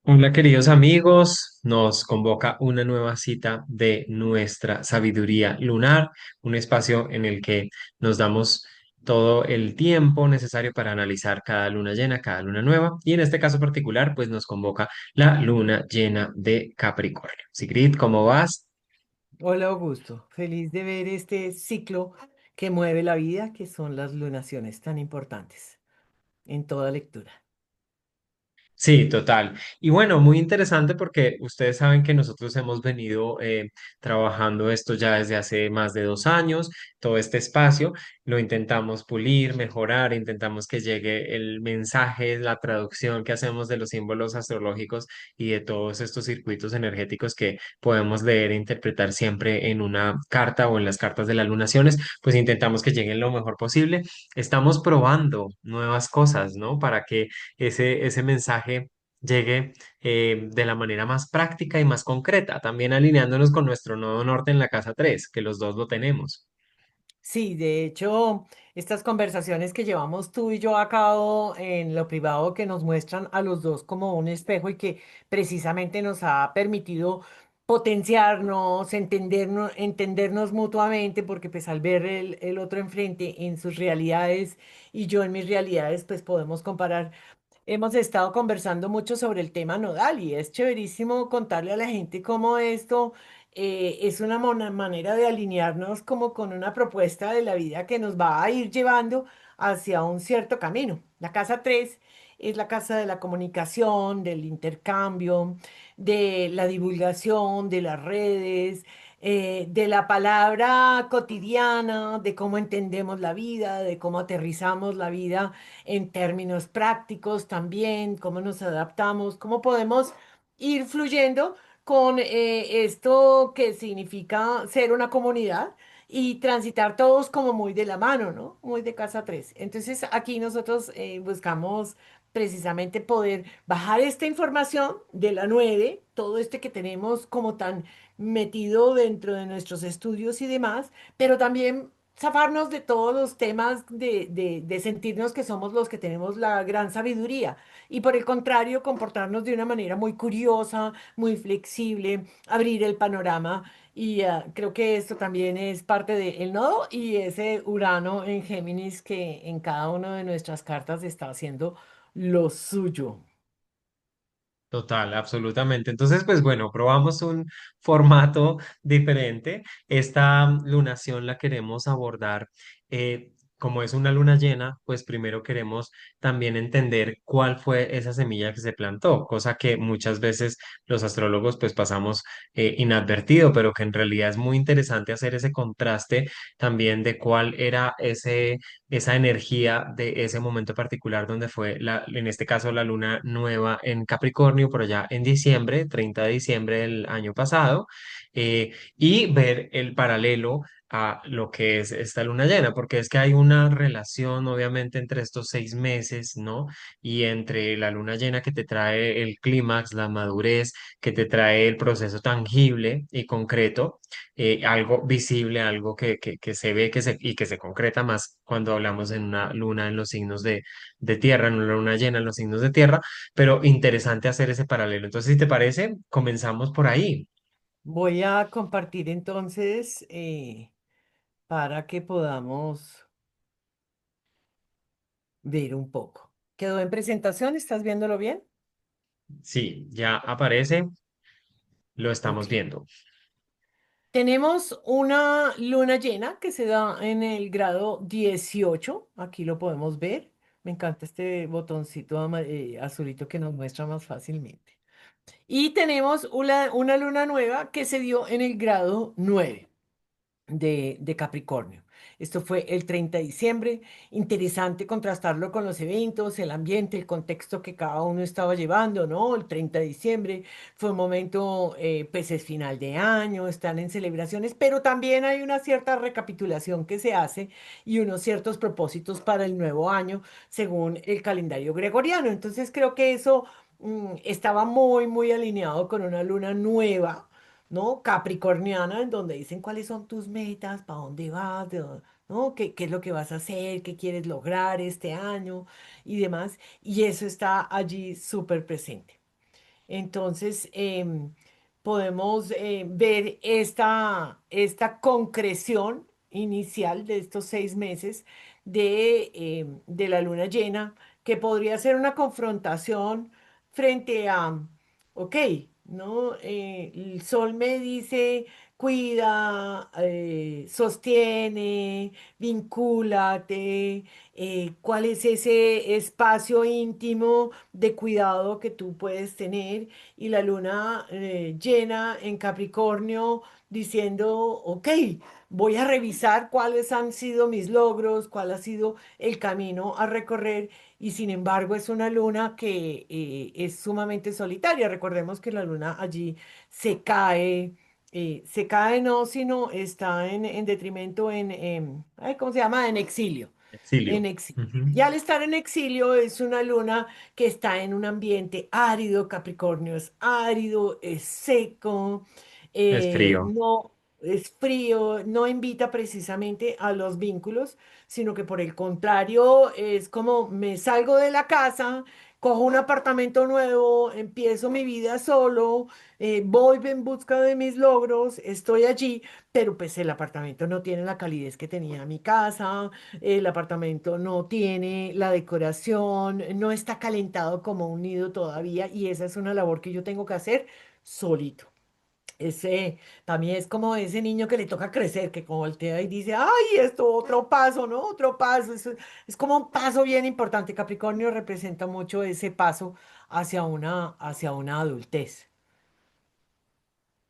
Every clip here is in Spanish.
Hola queridos amigos, nos convoca una nueva cita de nuestra sabiduría lunar, un espacio en el que nos damos todo el tiempo necesario para analizar cada luna llena, cada luna nueva, y en este caso particular pues nos convoca la luna llena de Capricornio. Sigrid, ¿cómo vas? Hola Augusto, feliz de ver este ciclo que mueve la vida, que son las lunaciones tan importantes en toda lectura. Sí, total. Y bueno, muy interesante porque ustedes saben que nosotros hemos venido trabajando esto ya desde hace más de 2 años, todo este espacio, lo intentamos pulir, mejorar, intentamos que llegue el mensaje, la traducción que hacemos de los símbolos astrológicos y de todos estos circuitos energéticos que podemos leer e interpretar siempre en una carta o en las cartas de las lunaciones, pues intentamos que lleguen lo mejor posible. Estamos probando nuevas cosas, ¿no? Para que ese mensaje llegue de la manera más práctica y más concreta, también alineándonos con nuestro nodo norte en la casa 3 que los dos lo tenemos. Sí, de hecho, estas conversaciones que llevamos tú y yo a cabo en lo privado que nos muestran a los dos como un espejo y que precisamente nos ha permitido potenciarnos, entendernos mutuamente, porque pues al ver el otro enfrente en sus realidades y yo en mis realidades, pues podemos comparar. Hemos estado conversando mucho sobre el tema nodal y es chéverísimo contarle a la gente cómo esto es una manera de alinearnos como con una propuesta de la vida que nos va a ir llevando hacia un cierto camino. La casa 3 es la casa de la comunicación, del intercambio, de la divulgación, de las redes, de la palabra cotidiana, de cómo entendemos la vida, de cómo aterrizamos la vida en términos prácticos también, cómo nos adaptamos, cómo podemos ir fluyendo con esto que significa ser una comunidad y transitar todos como muy de la mano, ¿no? Muy de casa tres. Entonces aquí nosotros buscamos precisamente poder bajar esta información de la 9, todo este que tenemos como tan metido dentro de nuestros estudios y demás, pero también zafarnos de todos los temas de sentirnos que somos los que tenemos la gran sabiduría y por el contrario comportarnos de una manera muy curiosa, muy flexible, abrir el panorama y creo que esto también es parte del nodo y ese Urano en Géminis que en cada una de nuestras cartas está haciendo lo suyo. Total, absolutamente. Entonces, pues bueno, probamos un formato diferente. Esta lunación la queremos abordar, como es una luna llena, pues primero queremos también entender cuál fue esa semilla que se plantó, cosa que muchas veces los astrólogos pues pasamos inadvertido, pero que en realidad es muy interesante hacer ese contraste también de cuál era esa energía de ese momento particular donde fue en este caso la luna nueva en Capricornio, por allá en diciembre, 30 de diciembre del año pasado, y ver el paralelo a lo que es esta luna llena, porque es que hay una relación obviamente entre estos 6 meses, ¿no? Y entre la luna llena que te trae el clímax, la madurez, que te trae el proceso tangible y concreto, algo visible, algo que se ve y que se concreta más cuando hablamos en una luna en los signos de tierra, en una luna llena en los signos de tierra, pero interesante hacer ese paralelo. Entonces, si te parece, comenzamos por ahí. Voy a compartir entonces para que podamos ver un poco. ¿Quedó en presentación? ¿Estás viéndolo bien? Sí, ya aparece, lo Ok. estamos viendo. Tenemos una luna llena que se da en el grado 18. Aquí lo podemos ver. Me encanta este botoncito azulito que nos muestra más fácilmente. Y tenemos una luna nueva que se dio en el grado 9 de Capricornio. Esto fue el 30 de diciembre. Interesante contrastarlo con los eventos, el ambiente, el contexto que cada uno estaba llevando, ¿no? El 30 de diciembre fue un momento, pues es final de año, están en celebraciones, pero también hay una cierta recapitulación que se hace y unos ciertos propósitos para el nuevo año según el calendario gregoriano. Entonces creo que eso estaba muy, muy alineado con una luna nueva, ¿no? Capricorniana, en donde dicen cuáles son tus metas, para dónde vas, ¿no? ¿Qué es lo que vas a hacer, qué quieres lograr este año y demás. Y eso está allí súper presente. Entonces, podemos ver esta concreción inicial de estos 6 meses de la luna llena, que podría ser una confrontación frente a, ok, ¿no? El sol me dice, cuida, sostiene, vincúlate, cuál es ese espacio íntimo de cuidado que tú puedes tener, y la luna llena en Capricornio diciendo, ok, voy a revisar cuáles han sido mis logros, cuál ha sido el camino a recorrer, y sin embargo es una luna que es sumamente solitaria. Recordemos que la luna allí se cae no, sino está en detrimento ay, ¿cómo se llama? En exilio. En Exilio. exilio. Ujú. Y al estar en exilio es una luna que está en un ambiente árido. Capricornio es árido, es seco, Es frío. no es frío, no invita precisamente a los vínculos, sino que por el contrario es como me salgo de la casa, cojo un apartamento nuevo, empiezo mi vida solo, voy en busca de mis logros, estoy allí, pero pues el apartamento no tiene la calidez que tenía mi casa, el apartamento no tiene la decoración, no está calentado como un nido todavía, y esa es una labor que yo tengo que hacer solito. Ese también es como ese niño que le toca crecer, que como voltea y dice, ay, esto, otro paso, ¿no? Otro paso. Es como un paso bien importante. Capricornio representa mucho ese paso hacia una adultez.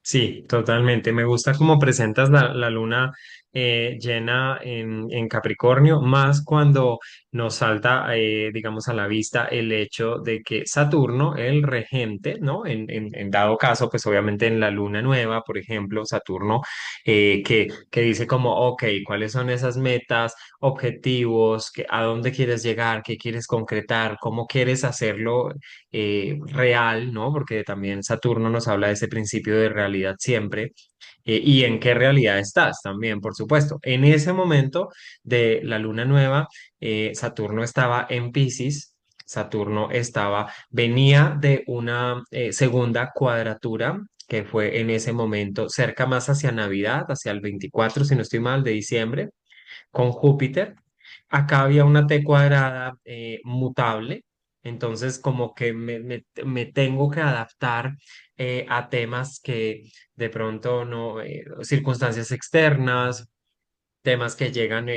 Sí, totalmente. Me gusta cómo presentas la luna llena en Capricornio, más cuando nos salta, digamos, a la vista el hecho de que Saturno, el regente, ¿no? En dado caso, pues obviamente en la luna nueva, por ejemplo, Saturno, que dice como, ok, ¿cuáles son esas metas, objetivos, a dónde quieres llegar, qué quieres concretar, cómo quieres hacerlo? Real, ¿no? Porque también Saturno nos habla de ese principio de realidad siempre, y en qué realidad estás también, por supuesto. En ese momento de la luna nueva, Saturno estaba en Piscis. Saturno venía de una segunda cuadratura que fue en ese momento cerca más hacia Navidad, hacia el 24, si no estoy mal, de diciembre, con Júpiter. Acá había una T cuadrada mutable, entonces como que me tengo que adaptar a temas que de pronto no, circunstancias externas, temas que llegan,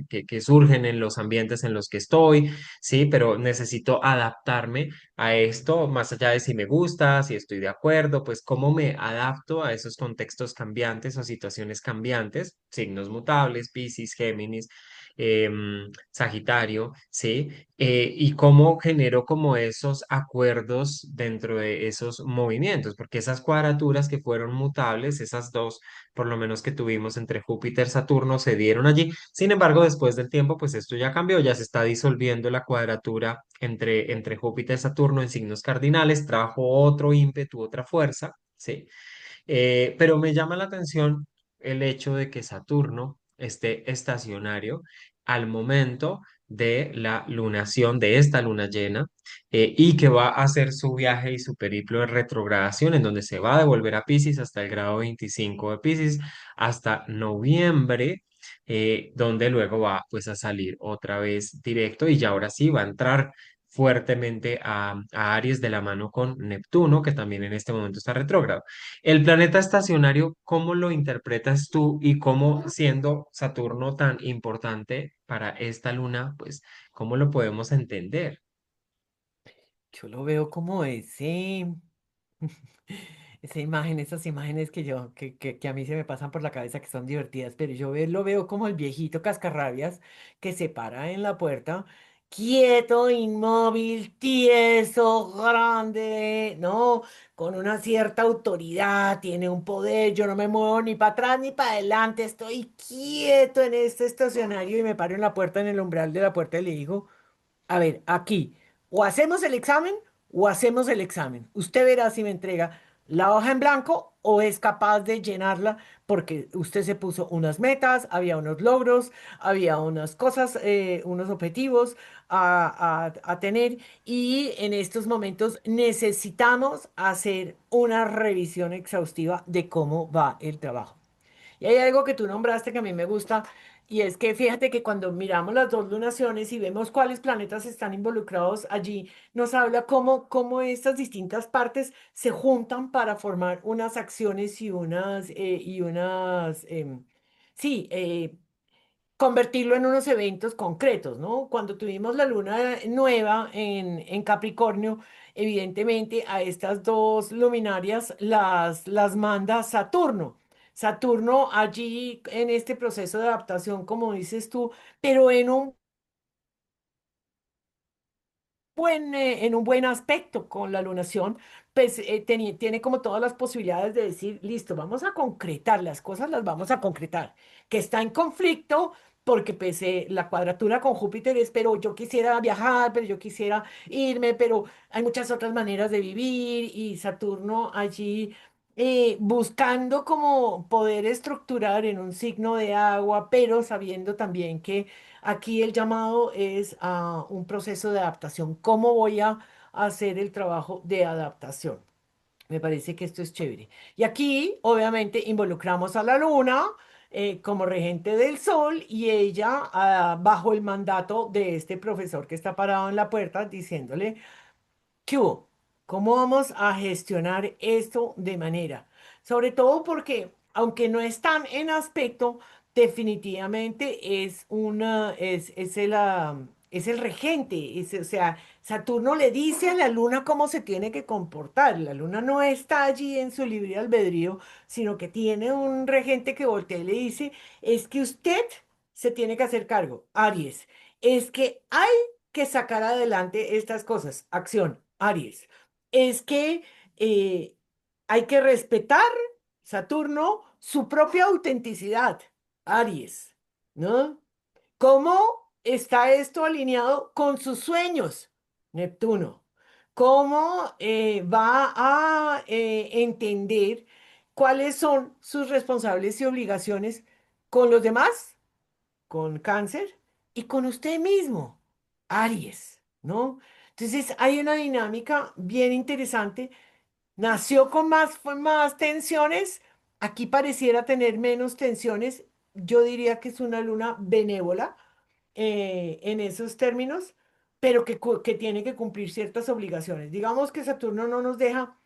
que surgen en los ambientes en los que estoy, sí, pero necesito adaptarme a esto, más allá de si me gusta, si estoy de acuerdo, pues cómo me adapto a esos contextos cambiantes o situaciones cambiantes, signos mutables, Piscis, Géminis, Sagitario, sí, y cómo genero como esos acuerdos dentro de esos movimientos, porque esas cuadraturas que fueron mutables, esas dos por lo menos que tuvimos entre Júpiter y Saturno, se dieron allí. Sin embargo, después del tiempo, pues esto ya cambió, ya se está disolviendo la cuadratura entre Júpiter y Saturno en signos cardinales, trajo otro ímpetu, otra fuerza, ¿sí? Pero me llama la atención el hecho de que Saturno esté estacionario al momento de la lunación de esta luna llena, y que va a hacer su viaje y su periplo de retrogradación en donde se va a devolver a Pisces hasta el grado 25 de Pisces hasta noviembre, donde luego va pues a salir otra vez directo y ya ahora sí va a entrar fuertemente a Aries de la mano con Neptuno, que también en este momento está retrógrado. El planeta estacionario, ¿cómo lo interpretas tú y cómo siendo Saturno tan importante para esta luna, pues, cómo lo podemos entender? Yo lo veo como esa imagen, esas imágenes que a mí se me pasan por la cabeza, que son divertidas, pero lo veo como el viejito cascarrabias que se para en la puerta, quieto, inmóvil, tieso, grande, ¿no? Con una cierta autoridad, tiene un poder, yo no me muevo ni para atrás ni para adelante, estoy quieto en este estacionario y me paro en la puerta, en el umbral de la puerta, y le digo, a ver, aquí, o hacemos el examen o hacemos el examen. Usted verá si me entrega la hoja en blanco o es capaz de llenarla porque usted se puso unas metas, había unos logros, había unas cosas, unos objetivos a tener y en estos momentos necesitamos hacer una revisión exhaustiva de cómo va el trabajo. Y hay algo que tú nombraste que a mí me gusta, y es que fíjate que cuando miramos las dos lunaciones y vemos cuáles planetas están involucrados allí, nos habla cómo estas distintas partes se juntan para formar unas acciones sí, convertirlo en unos eventos concretos, ¿no? Cuando tuvimos la luna nueva en Capricornio, evidentemente a estas dos luminarias las manda Saturno. Saturno allí en este proceso de adaptación, como dices tú, pero en un buen aspecto con la lunación, pues tiene como todas las posibilidades de decir, listo, vamos a concretar las cosas, las vamos a concretar, que está en conflicto porque pues la cuadratura con Júpiter es, pero yo quisiera viajar, pero yo quisiera irme, pero hay muchas otras maneras de vivir y Saturno allí buscando como poder estructurar en un signo de agua, pero sabiendo también que aquí el llamado es a un proceso de adaptación. ¿Cómo voy a hacer el trabajo de adaptación? Me parece que esto es chévere. Y aquí, obviamente, involucramos a la luna como regente del sol y ella bajo el mandato de este profesor que está parado en la puerta diciéndole ¿qué hubo? ¿Cómo vamos a gestionar esto de manera? Sobre todo porque, aunque no están en aspecto, definitivamente es el regente. O sea, Saturno le dice a la luna cómo se tiene que comportar. La luna no está allí en su libre albedrío, sino que tiene un regente que voltea y le dice, es que usted se tiene que hacer cargo, Aries. Es que hay que sacar adelante estas cosas. Acción, Aries. Es que eh, hay que respetar, Saturno, su propia autenticidad, Aries, ¿no? ¿Cómo está esto alineado con sus sueños, Neptuno? ¿Cómo va a entender cuáles son sus responsables y obligaciones con los demás? Con Cáncer y con usted mismo, Aries, ¿no? Entonces hay una dinámica bien interesante. Nació con más tensiones, aquí pareciera tener menos tensiones. Yo diría que es una luna benévola en esos términos, pero que tiene que cumplir ciertas obligaciones. Digamos que Saturno no nos deja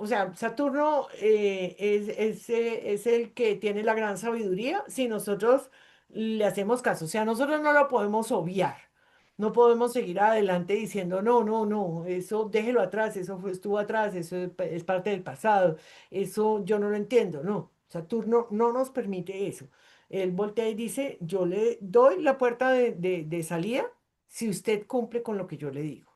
o sea, Saturno es el que tiene la gran sabiduría si nosotros le hacemos caso. O sea, nosotros no lo podemos obviar. No podemos seguir adelante diciendo, no, no, no, eso déjelo atrás, estuvo atrás, eso es parte del pasado, eso yo no lo entiendo. No, Saturno no nos permite eso. Él voltea y dice, yo le doy la puerta de salida si usted cumple con lo que yo le digo.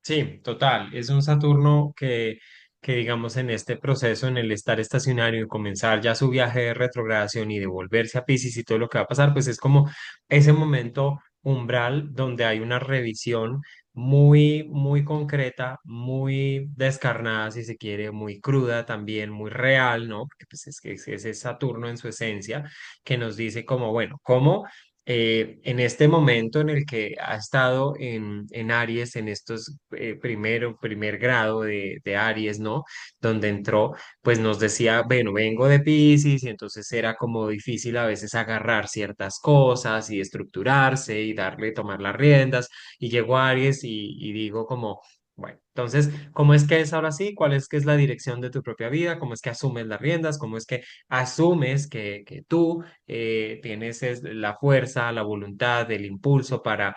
Sí, total. Es un Saturno que, digamos, en este proceso, en el estar estacionario y comenzar ya su viaje de retrogradación y devolverse a Piscis y todo lo que va a pasar, pues es como ese momento umbral donde hay una revisión muy, muy concreta, muy descarnada, si se quiere, muy cruda también, muy real, ¿no? Porque pues es que es ese Saturno en su esencia que nos dice como, bueno, ¿cómo? En este momento en el que ha estado en Aries, en estos primer grado de Aries, ¿no? Donde entró, pues nos decía, bueno, vengo de Piscis y entonces era como difícil a veces agarrar ciertas cosas y estructurarse y darle, tomar las riendas. Y llegó Aries y digo como... Bueno, entonces, ¿cómo es que es ahora sí? ¿Cuál es que es la dirección de tu propia vida? ¿Cómo es que asumes las riendas? ¿Cómo es que asumes que tú tienes la fuerza, la voluntad, el impulso para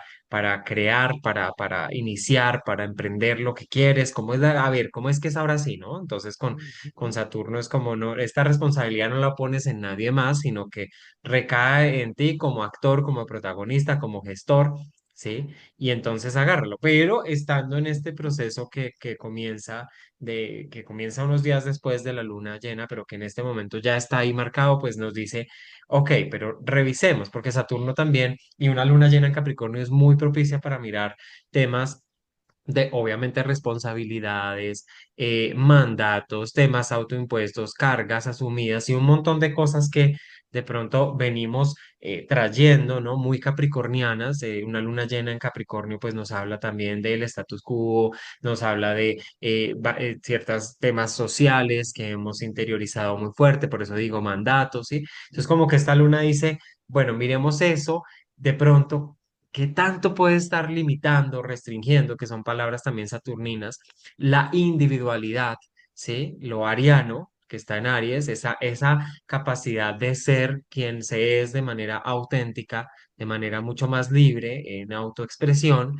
crear, para iniciar, para emprender lo que quieres? ¿Cómo es a ver, cómo es que es ahora sí, ¿no? Entonces con Ujú. Saturno es como no, esta responsabilidad no la pones en nadie más, sino que recae en ti como actor, como protagonista, como gestor. ¿Sí? Y entonces agárralo, pero estando en este proceso que comienza unos días después de la luna llena, pero que en este momento ya está ahí marcado, pues nos dice, ok, pero revisemos, porque Saturno también y una luna llena en Capricornio es muy propicia para mirar temas de obviamente responsabilidades, mandatos, temas autoimpuestos, cargas asumidas y un montón de cosas que de pronto venimos trayendo, ¿no? Muy capricornianas. Una luna llena en Capricornio pues nos habla también del status quo, nos habla de ciertos temas sociales que hemos interiorizado muy fuerte, por eso digo mandatos, ¿sí? Entonces como que esta luna dice, bueno, miremos eso. De pronto, ¿qué tanto puede estar limitando, restringiendo, que son palabras también saturninas, la individualidad, ¿sí? Lo ariano, que está en Aries, esa capacidad de ser quien se es de manera auténtica, de manera mucho más libre, en autoexpresión,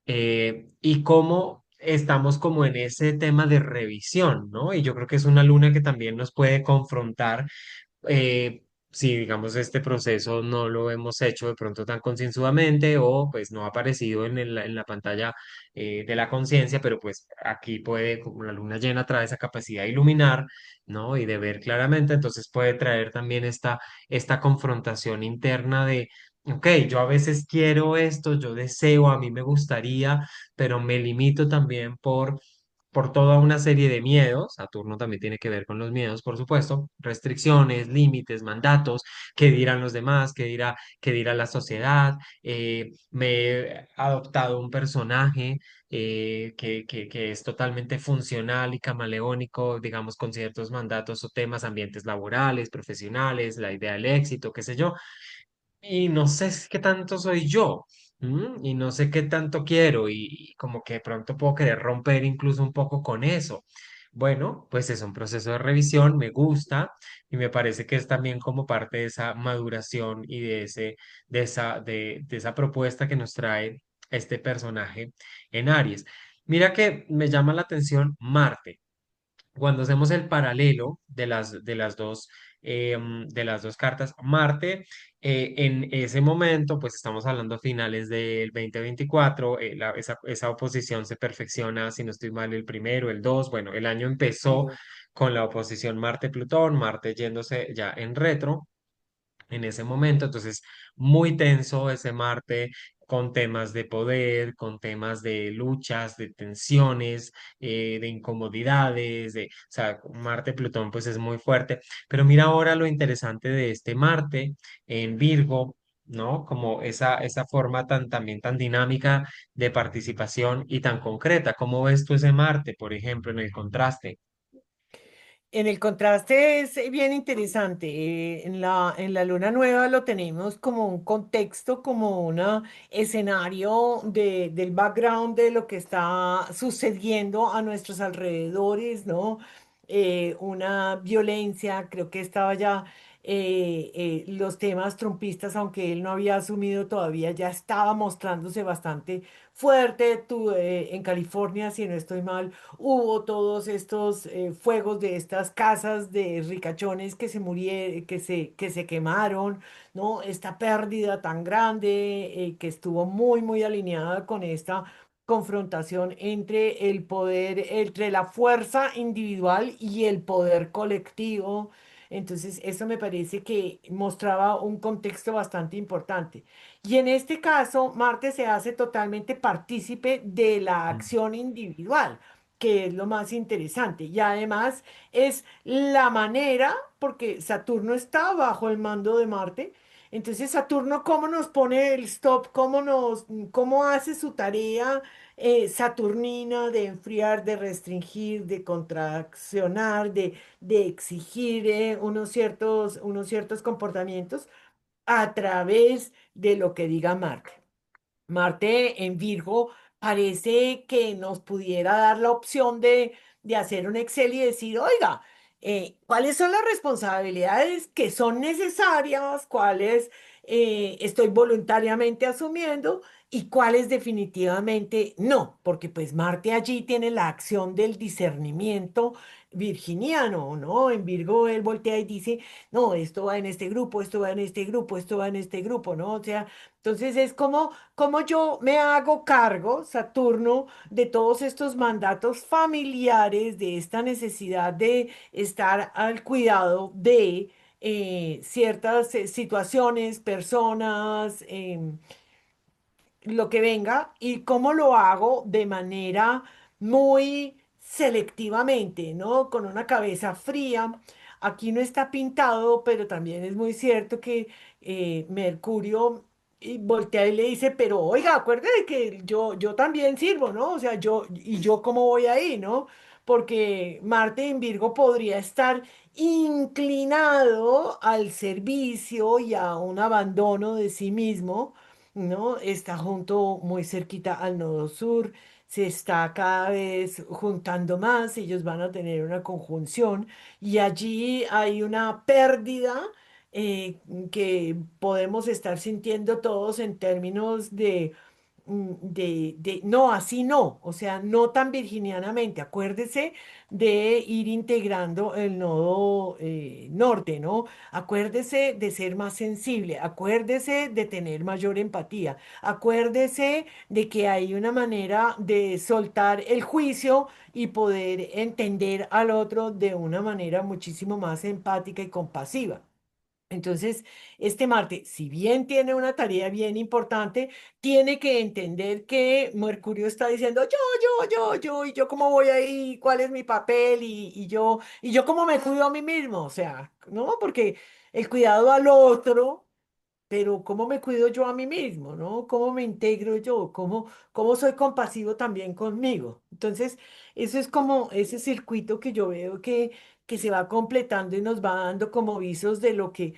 y cómo estamos como en ese tema de revisión, ¿no? Y yo creo que es una luna que también nos puede confrontar si digamos este proceso no lo hemos hecho de pronto tan concienzudamente o pues no ha aparecido en la pantalla de la conciencia, pero pues aquí puede, como la luna llena trae esa capacidad de iluminar, ¿no? Y de ver claramente, entonces puede traer también esta confrontación interna de, ok, yo a veces quiero esto, yo deseo, a mí me gustaría, pero me limito también por toda una serie de miedos. Saturno también tiene que ver con los miedos, por supuesto, restricciones, límites, mandatos, qué dirán los demás, qué dirá la sociedad. Me he adoptado un personaje que es totalmente funcional y camaleónico, digamos, con ciertos mandatos o temas, ambientes laborales, profesionales, la idea del éxito, qué sé yo, y no sé qué tanto soy yo, y no sé qué tanto quiero, y como que de pronto puedo querer romper incluso un poco con eso. Bueno, pues es un proceso de revisión, me gusta y me parece que es también como parte de esa maduración y de esa propuesta que nos trae este personaje en Aries. Mira que me llama la atención Marte. Cuando hacemos el paralelo de las dos cartas, Marte, en ese momento, pues estamos hablando finales del 2024, esa oposición se perfecciona, si no estoy mal, el primero, el dos, bueno, el año empezó Sí. con la oposición Marte-Plutón, Marte yéndose ya en retro en ese momento. Entonces, muy tenso ese Marte con temas de poder, con temas de luchas, de tensiones, de incomodidades, o sea, Marte-Plutón pues es muy fuerte. Pero mira ahora lo interesante de este Marte en Virgo. ¿No? Como esa forma también tan dinámica de participación y tan concreta. ¿Cómo ves tú ese Marte, por ejemplo, en el contraste? En el contraste es bien interesante. En la luna nueva lo tenemos como un contexto, como un escenario del background de lo que está sucediendo a nuestros alrededores, ¿no? Una violencia, creo que estaba ya los temas trumpistas, aunque él no había asumido todavía, ya estaba mostrándose bastante fuerte. En California, si no estoy mal, hubo todos estos fuegos de estas casas de ricachones que se murieron, que se quemaron, ¿no? Esta pérdida tan grande que estuvo muy, muy alineada con esta confrontación entre el poder, entre la fuerza individual y el poder colectivo. Entonces, eso me parece que mostraba un contexto bastante importante. Y en este caso, Marte se hace totalmente partícipe de la acción individual, que es lo más interesante. Y además es la manera, porque Saturno está bajo el mando de Marte. Entonces Saturno, ¿cómo nos pone el stop? Cómo hace su tarea saturnina de enfriar, de restringir, de contraccionar, de exigir unos ciertos comportamientos a través de lo que diga Marte? Marte en Virgo parece que nos pudiera dar la opción de hacer un Excel y decir, oiga, ¿cuáles son las responsabilidades que son necesarias? ¿Cuáles estoy voluntariamente asumiendo? Y cuáles definitivamente no, porque pues Marte allí tiene la acción del discernimiento virginiano, ¿no? En Virgo él voltea y dice, no, esto va en este grupo, esto va en este grupo, esto va en este grupo, ¿no? O sea, entonces es como yo me hago cargo, Saturno, de todos estos mandatos familiares, de esta necesidad de estar al cuidado de ciertas situaciones, personas, lo que venga y cómo lo hago de manera muy selectivamente, ¿no? Con una cabeza fría. Aquí no está pintado, pero también es muy cierto que Mercurio voltea y le dice, pero oiga, acuérdate que yo también sirvo, ¿no? O sea, yo cómo voy ahí, ¿no? Porque Marte en Virgo podría estar inclinado al servicio y a un abandono de sí mismo, ¿no? Está junto muy cerquita al nodo sur, se está cada vez juntando más, ellos van a tener una conjunción y allí hay una pérdida que podemos estar sintiendo todos en términos no, así no, o sea, no tan virginianamente. Acuérdese de ir integrando el nodo norte, ¿no? Acuérdese de ser más sensible, acuérdese de tener mayor empatía, acuérdese de que hay una manera de soltar el juicio y poder entender al otro de una manera muchísimo más empática y compasiva. Entonces, este Marte, si bien tiene una tarea bien importante, tiene que entender que Mercurio está diciendo y yo cómo voy ahí, cuál es mi papel y yo cómo me cuido a mí mismo, o sea, ¿no? Porque el cuidado al otro, pero ¿cómo me cuido yo a mí mismo, ¿no? ¿Cómo me integro yo? ¿Cómo soy compasivo también conmigo? Entonces, eso es como ese circuito que yo veo que se va completando y nos va dando como visos de lo que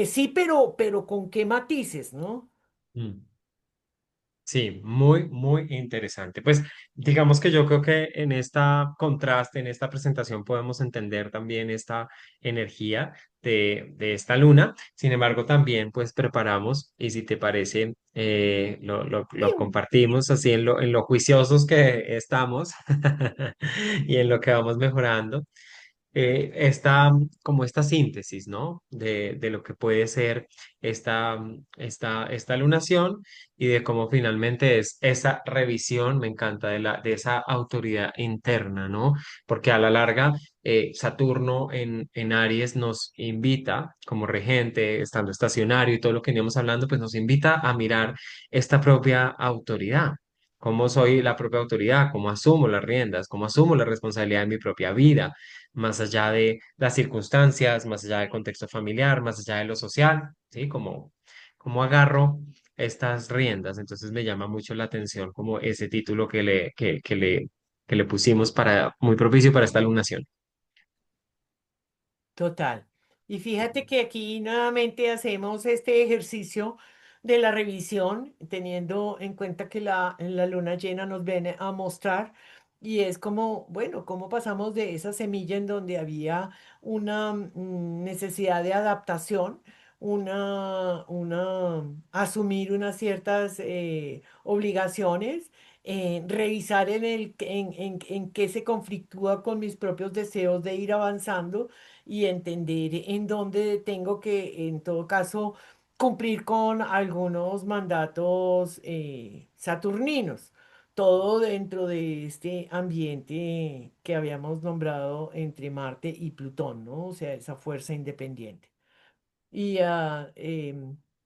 sí, pero con qué matices, ¿no? Mm. Sí, muy, muy interesante. Pues digamos que yo creo que en esta contraste, en esta presentación podemos entender también esta energía de esta luna. Sin embargo, también pues preparamos y si te parece, lo compartimos así en lo juiciosos que estamos y en lo que vamos mejorando como esta síntesis, ¿no? De lo que puede ser esta lunación y de cómo finalmente es esa revisión, me encanta, de esa autoridad interna, ¿no? Porque a la larga, Saturno en Aries nos invita, como regente, estando estacionario y todo lo que veníamos hablando, pues nos invita a mirar esta propia autoridad. ¿Cómo soy la propia autoridad? ¿Cómo asumo las riendas? ¿Cómo asumo la responsabilidad de mi propia vida? Más allá de las circunstancias, más allá del contexto familiar, más allá de lo social, ¿sí? Como agarro estas riendas. Entonces me llama mucho la atención como ese título que le pusimos para, muy propicio para esta lunación. Total. Y fíjate que aquí nuevamente hacemos este ejercicio de la revisión, teniendo en cuenta que la luna llena nos viene a mostrar, y es como, bueno, cómo pasamos de esa semilla en donde había una necesidad de adaptación, asumir unas ciertas obligaciones, revisar en qué se conflictúa con mis propios deseos de ir avanzando y entender en dónde tengo que, en todo caso, cumplir con algunos mandatos saturninos. Todo dentro de este ambiente que habíamos nombrado entre Marte y Plutón, ¿no? O sea, esa fuerza independiente. Y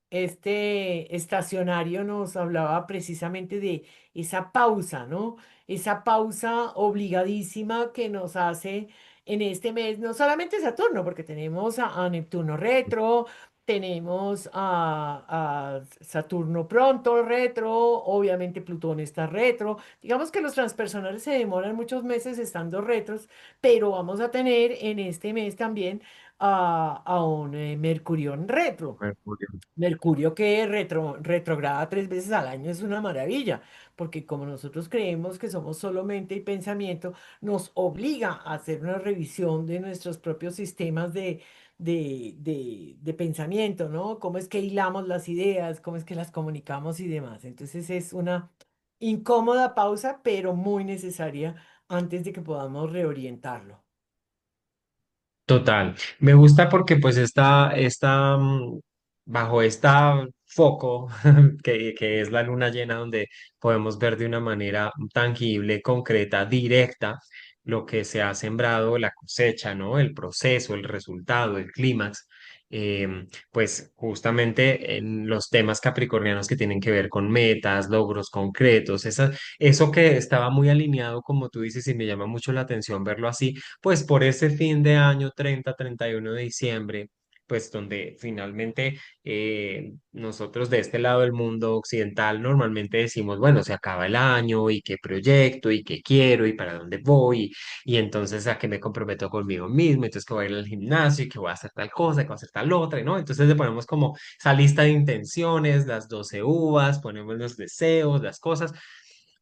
este estacionario nos hablaba precisamente de esa pausa, ¿no? Esa pausa obligadísima que nos hace en este mes, no solamente Saturno, porque tenemos a Neptuno retro, tenemos a Saturno pronto retro, obviamente Plutón está retro. Digamos que los transpersonales se demoran muchos meses estando retros, pero vamos a tener en este mes también a un Mercurio en retro. Mercurio. Mercurio que retrograda 3 veces al año es una maravilla, porque como nosotros creemos que somos solo mente y pensamiento, nos obliga a hacer una revisión de nuestros propios sistemas de pensamiento, ¿no? Cómo es que hilamos las ideas, cómo es que las comunicamos y demás. Entonces es una incómoda pausa, pero muy necesaria antes de que podamos reorientarlo. Total. Me gusta porque pues bajo esta foco que es la luna llena donde podemos ver de una manera tangible, concreta, directa lo que se ha sembrado, la cosecha, ¿no? El proceso, el resultado, el clímax. pues justamente en los temas capricornianos que tienen que ver con metas, logros concretos, eso que estaba muy alineado, como tú dices, y me llama mucho la atención verlo así, pues por ese fin de año 30-31 de diciembre. Pues donde finalmente nosotros de este lado del mundo occidental normalmente decimos, bueno, se acaba el año y qué proyecto y qué quiero y para dónde voy y entonces a qué me comprometo conmigo mismo, entonces que voy a ir al gimnasio y que voy a hacer tal cosa, que voy a hacer tal otra, ¿no? Entonces le ponemos como esa lista de intenciones, las 12 uvas, ponemos los deseos, las cosas,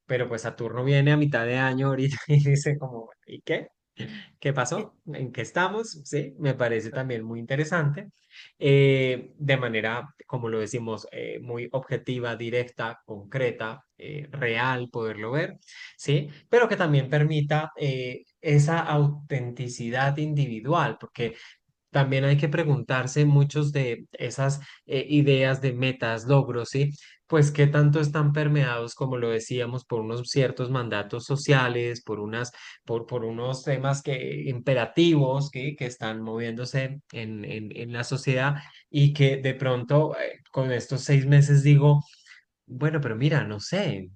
pero pues Saturno viene a mitad de año ahorita y dice como, ¿y qué? ¿Qué Eh, pasó? ¿En qué estamos? Sí, me parece también muy interesante. De manera, como lo decimos, muy objetiva, directa, concreta, real, poderlo ver, ¿sí? Pero que también permita esa autenticidad individual, porque también hay que preguntarse muchos de esas ideas de metas, logros, ¿sí? Pues qué tanto están permeados, como lo decíamos, por unos ciertos mandatos sociales, por unos temas imperativos que están moviéndose en la sociedad y que de pronto con estos 6 meses digo, bueno, pero mira, no sé.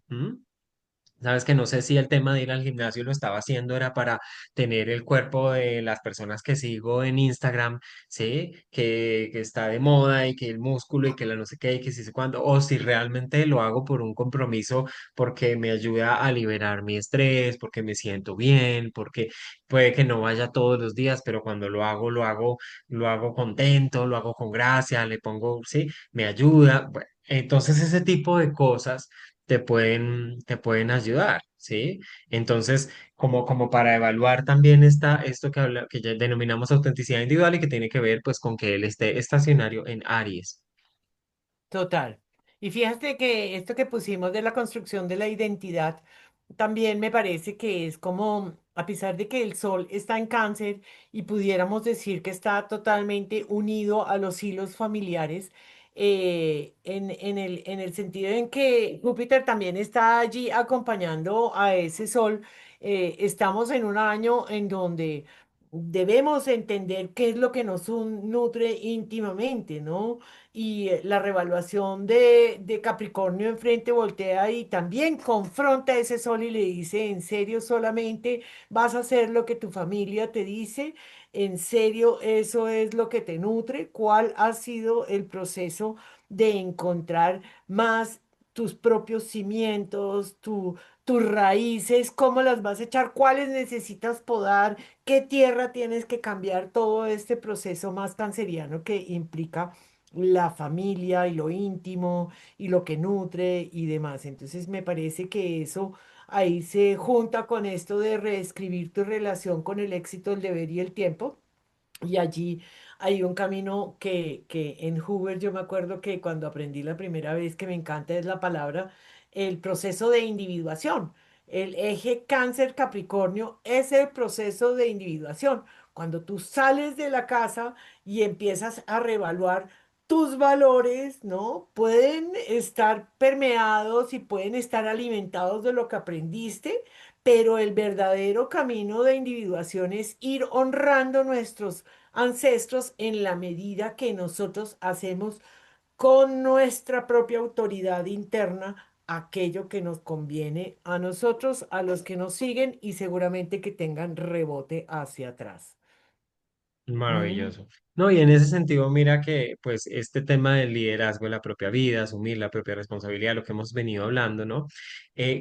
Sabes que no sé si el tema de ir al gimnasio lo estaba haciendo era para tener el cuerpo de las personas que sigo en Instagram, ¿sí? Que está de moda y que el músculo y que la no sé qué y que sí sé cuándo, o si realmente lo hago por un compromiso porque me ayuda a liberar mi estrés, porque me siento bien, porque puede que no vaya todos los días, pero cuando lo hago contento, lo hago con gracia, le pongo, ¿sí? Me ayuda. Bueno, entonces ese tipo de cosas te pueden ayudar, ¿sí? Entonces, como para evaluar también esto que ya denominamos autenticidad individual y que tiene que ver pues con que él esté estacionario en Aries. Total. Y fíjate que esto que pusimos de la construcción de la identidad, también me parece que es como, a pesar de que el sol está en cáncer y pudiéramos decir que está totalmente unido a los hilos familiares, en el sentido en que Júpiter también está allí acompañando a ese sol, estamos en un año en donde debemos entender qué es lo que nos nutre íntimamente, ¿no? Y la revaluación de Capricornio enfrente voltea y también confronta a ese sol y le dice, ¿en serio solamente vas a hacer lo que tu familia te dice? ¿En serio eso es lo que te nutre? ¿Cuál ha sido el proceso de encontrar más tus propios cimientos, tus raíces? ¿Cómo las vas a echar? ¿Cuáles necesitas podar? ¿Qué tierra tienes que cambiar? Todo este proceso más canceriano que implica la familia y lo íntimo y lo que nutre y demás. Entonces me parece que eso ahí se junta con esto de reescribir tu relación con el éxito, el deber y el tiempo. Y allí hay un camino que en Hoover yo me acuerdo que cuando aprendí la primera vez, que me encanta es la palabra, el proceso de individuación. El eje cáncer Capricornio es el proceso de individuación. Cuando tú sales de la casa y empiezas a reevaluar tus valores, ¿no? Pueden estar permeados y pueden estar alimentados de lo que aprendiste, pero el verdadero camino de individuación es ir honrando nuestros ancestros en la medida que nosotros hacemos con nuestra propia autoridad interna aquello que nos conviene a nosotros, a los que nos siguen y seguramente que tengan rebote hacia atrás. Mm. Maravilloso. No, y en ese sentido, mira que pues este tema del liderazgo en la propia vida, asumir la propia responsabilidad, lo que hemos venido hablando, ¿no?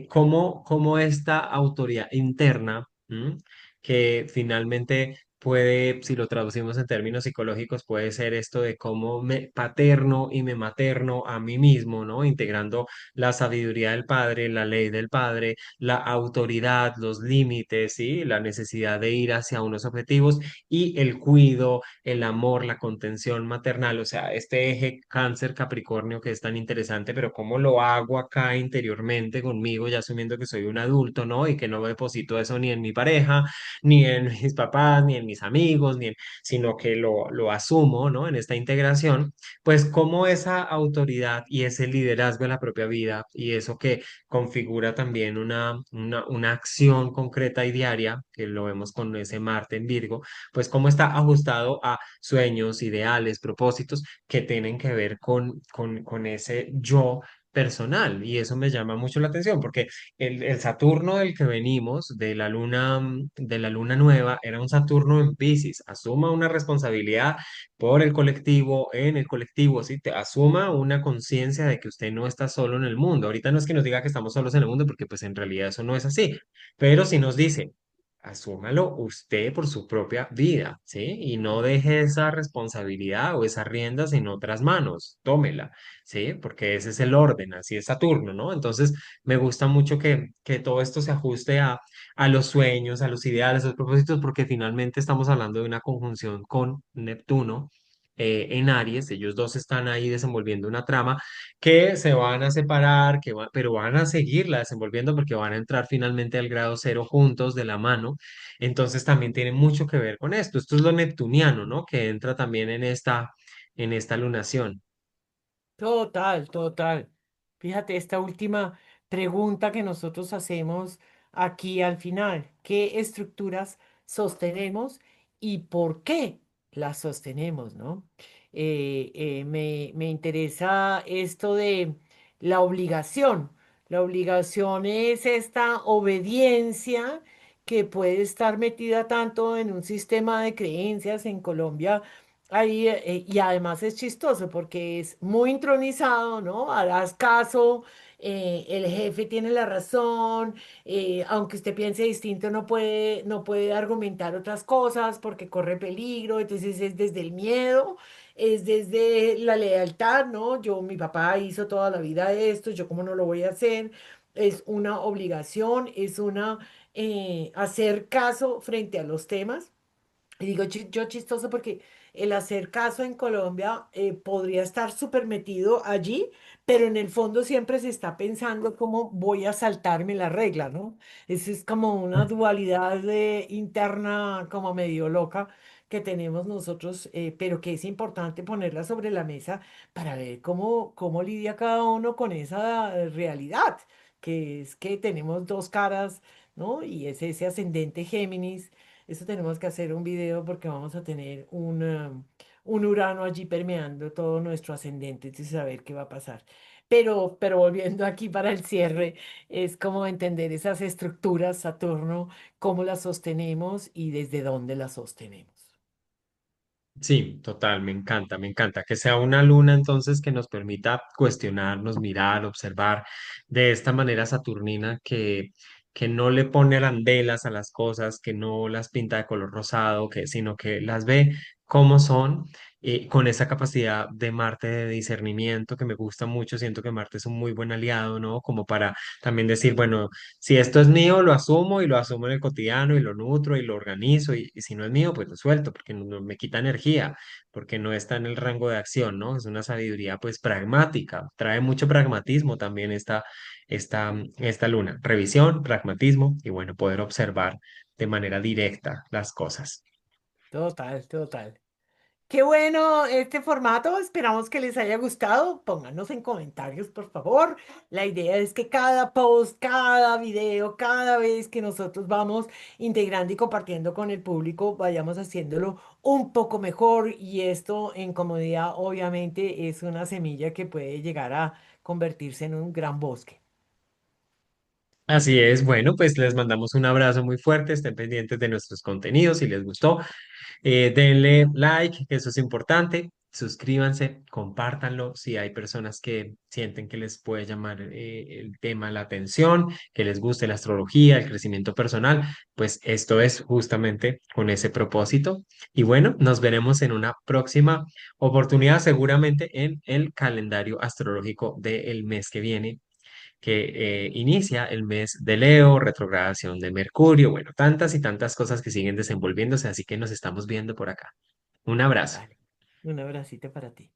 Cómo esta autoridad interna, ¿m? Que finalmente puede, si lo traducimos en términos psicológicos, puede ser esto de cómo me paterno y me materno a mí mismo, ¿no? Integrando la sabiduría del padre, la ley del padre, la autoridad, los límites, ¿sí? La necesidad de ir hacia unos objetivos y el cuido, el amor, la contención maternal, o sea, este eje cáncer Capricornio que es tan interesante, pero ¿cómo lo hago acá interiormente conmigo, ya asumiendo que soy un adulto, ¿no? Y que no deposito eso ni en mi pareja, ni en mis papás, ni en mis amigos, sino que lo asumo, ¿no? En esta integración, pues como esa autoridad y ese liderazgo en la propia vida y eso que configura también una acción concreta y diaria, que lo vemos con ese Marte en Virgo, pues cómo está ajustado a sueños, ideales, propósitos que tienen que ver con ese yo personal. Y eso me llama mucho la atención porque el Saturno del que venimos, de la luna nueva, era un Saturno en Piscis. Asuma una responsabilidad por el colectivo, en el colectivo, ¿sí? Asuma una conciencia de que usted no está solo en el mundo. Ahorita no es que nos diga que estamos solos en el mundo, porque pues en realidad eso no es así, pero sí nos dice, asúmalo usted por su propia vida, ¿sí? Y no deje esa responsabilidad o esas riendas en otras manos, tómela, ¿sí? Porque ese es el orden, así es Saturno, ¿no? Entonces, me gusta mucho que todo esto se ajuste a los sueños, a los ideales, a los propósitos, porque finalmente estamos hablando de una conjunción con Neptuno. En Aries, ellos dos están ahí desenvolviendo una trama que se van a separar, pero van a seguirla desenvolviendo porque van a entrar finalmente al grado cero juntos de la mano. Entonces también tiene mucho que ver con esto. Esto es lo neptuniano, ¿no? Que entra también en esta lunación. Total, total. Fíjate, esta última pregunta que nosotros hacemos aquí al final, ¿qué estructuras sostenemos y por qué las sostenemos, ¿no? Me interesa esto de la obligación. La obligación es esta obediencia que puede estar metida tanto en un sistema de creencias en Colombia. Ahí, y además es chistoso porque es muy intronizado, ¿no? Harás caso, el jefe tiene la razón, aunque usted piense distinto, no puede argumentar otras cosas porque corre peligro, entonces es desde el miedo, es desde la lealtad, ¿no? Mi papá hizo toda la vida esto, yo cómo no lo voy a hacer, es una obligación, es hacer caso frente a los temas. Y digo yo chistoso porque el hacer caso en Colombia podría estar súper metido allí, pero en el fondo siempre se está pensando cómo voy a saltarme la regla, ¿no? Eso es como una dualidad interna como medio loca que tenemos nosotros, pero que es importante ponerla sobre la mesa para ver cómo lidia cada uno con esa realidad, que es que tenemos dos caras, ¿no? Y es ese ascendente Géminis. Eso tenemos que hacer un video porque vamos a tener un Urano allí permeando todo nuestro ascendente, entonces a ver qué va a pasar. Pero volviendo aquí para el cierre, es como entender esas estructuras, Saturno, cómo las sostenemos y desde dónde las sostenemos. Sí, total, me encanta que sea una luna entonces que nos permita cuestionarnos, mirar, observar de esta manera saturnina que no le pone arandelas a las cosas, que no las pinta de color rosado, sino que las ve como son, con esa capacidad de Marte de discernimiento que me gusta mucho, siento que Marte es un muy buen aliado, ¿no? Como para también decir, bueno, si esto es mío, lo asumo y lo asumo en el cotidiano y lo nutro y lo organizo y si no es mío, pues lo suelto porque me quita energía, porque no está en el rango de acción, ¿no? Es una sabiduría pues pragmática, trae mucho pragmatismo también esta luna. Revisión, pragmatismo y bueno, poder observar de manera directa las cosas. Total, total. Qué bueno este formato, esperamos que les haya gustado. Pónganos en comentarios, por favor. La idea es que cada post, cada video, cada vez que nosotros vamos integrando y compartiendo con el público, vayamos haciéndolo un poco mejor y esto en comodidad obviamente es una semilla que puede llegar a convertirse en un gran bosque. Así es, bueno, pues les mandamos un abrazo muy fuerte, estén pendientes de nuestros contenidos si les gustó. Denle like, que eso es importante. Suscríbanse, compártanlo si hay personas que sienten que les puede llamar el tema la atención, que les guste la astrología, el crecimiento personal, pues esto es justamente con ese propósito. Y bueno, nos veremos en una próxima oportunidad, seguramente en el calendario astrológico del mes que viene, que inicia el mes de Leo, retrogradación de Mercurio, bueno, tantas y tantas cosas que siguen desenvolviéndose, así que nos estamos viendo por acá. Un abrazo. Vale, un abracito para ti.